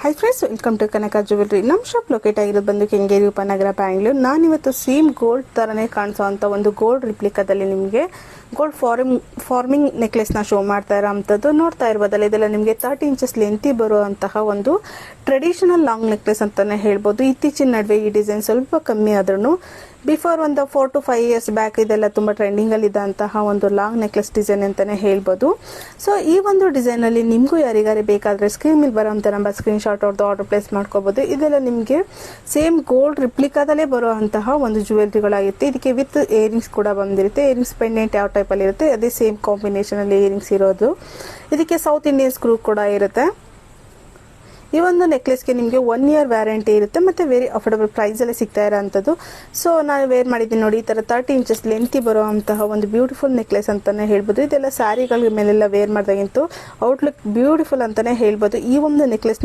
Hi friends, welcome to Kanaka jewellery. ನಮ್ಮ shop locate ಆಗಿರೋದು ಬಂದು ಕೆಂಗೇರಿ ಉಪನಗರ, ಬ್ಯಾಂಗ್ಳೂರ್. ನಾನಿವತ್ತು ಸೇಮ್ ಗೋಲ್ಡ್ ಥರನೇ ಕಾಣಿಸೋವಂಥ ಒಂದು ಗೋಲ್ಡ್ ರಿಪ್ಲಿಕಾದಲ್ಲಿ ನಿಮಗೆ ಗೋಲ್ಡ್ ಫಾರ್ಮಿಂಗ್ ನೆಕ್ಲೆಸ್ನ ಶೋ ಮಾಡ್ತಾ ಇರೋವಂಥದ್ದು ನೋಡ್ತಾ ಇರ್ಬೋದಲ್ಲ. ಇದೆಲ್ಲ ನಿಮಗೆ 30 ಇಂಚಸ್ ಲೆಂತಿ ಬರುವಂತಹ ಒಂದು ಟ್ರೆಡಿಷನಲ್ ಲಾಂಗ್ ನೆಕ್ಲೆಸ್ ಅಂತಲೇ ಹೇಳ್ಬೋದು. ಇತ್ತೀಚಿನ ನಡುವೆ ಈ ಡಿಸೈನ್ ಸ್ವಲ್ಪ ಕಮ್ಮಿ ಆದ್ರೂ ಬಿಫೋರ್ ಒಂದು 4 to 5 years ಬ್ಯಾಕ್ ಇದೆಲ್ಲ ತುಂಬ ಟ್ರೆಂಡಿಂಗಲ್ಲಿ ಇದ್ದಂತಹ ಒಂದು ಲಾಂಗ್ ನೆಕ್ಲೆಸ್ ಡಿಸೈನ್ ಅಂತಲೇ ಹೇಳ್ಬೋದು. ಸೊ ಈ ಒಂದು ಡಿಸೈನಲ್ಲಿ ನಿಮಗೂ ಯಾರಿಗಾರಿ ಬೇಕಾದರೆ ಸ್ಕ್ರೀನ್ ಮೇಲೆ ಬರೋವಂಥ ನಂಬರ್ ಸ್ಕ್ರೀನ್ಶಾಟ್ ಅವ್ರದ್ದು ಆರ್ಡರ್ ಪ್ಲೇಸ್ ಮಾಡ್ಕೋಬೋದು. ಇದೆಲ್ಲ ನಿಮಗೆ ಸೇಮ್ ಗೋಲ್ಡ್ ರಿಪ್ಲಿಕಾದಲ್ಲೇ ಬರುವಂತಹ ಒಂದು ಜ್ಯುವೆಲ್ರಿಗಳಾಗಿರುತ್ತೆ. ಇದಕ್ಕೆ ವಿತ್ ಇಯರಿಂಗ್ಸ್ ಕೂಡ ಬಂದಿರುತ್ತೆ. ಇಯರಿಂಗ್ಸ್ ಪೆಂಡೆಂಟ್ ಯಾವ ಟೈಪಲ್ಲಿ ಇರುತ್ತೆ ಅದೇ ಸೇಮ್ ಕಾಂಬಿನೇಷನಲ್ಲಿ ಇಯರಿಂಗ್ಸ್ ಇರೋದು. ಇದಕ್ಕೆ ಸೌತ್ ಇಂಡಿಯನ್ ಸ್ಕ್ರೂ ಕೂಡ ಇರುತ್ತೆ. ಈ ಒಂದು ನೆಕ್ಲೆಸ್ಗೆ ನಿಮಗೆ 1 year ವ್ಯಾರಂಟಿ ಇರುತ್ತೆ ಮತ್ತು ವೆರಿ ಅಫೋರ್ಡಬಲ್ ಪ್ರೈಸಲ್ಲೇ ಸಿಗ್ತಾ ಇರೋವಂಥದ್ದು. ಸೊ ನಾನು ವೇರ್ ಮಾಡಿದ್ದೀನಿ ನೋಡಿ, ಈ ಥರ 30 ಇಂಚಸ್ ಲೆಂತಿ ಬರುವಂತಹ ಒಂದು ಬ್ಯೂಟಿಫುಲ್ ನೆಕ್ಲೆಸ್ ಅಂತಲೇ ಹೇಳ್ಬೋದು. ಇದೆಲ್ಲ ಸ್ಯಾರಿಗಳ ಮೇಲೆಲ್ಲ ವೇರ್ ಮಾಡಿದಾಗಂತೂ ಔಟ್ಲುಕ್ ಬ್ಯೂಟಿಫುಲ್ ಅಂತಲೇ ಹೇಳ್ಬೋದು. ಈ ಒಂದು ನೆಕ್ಲೆಸ್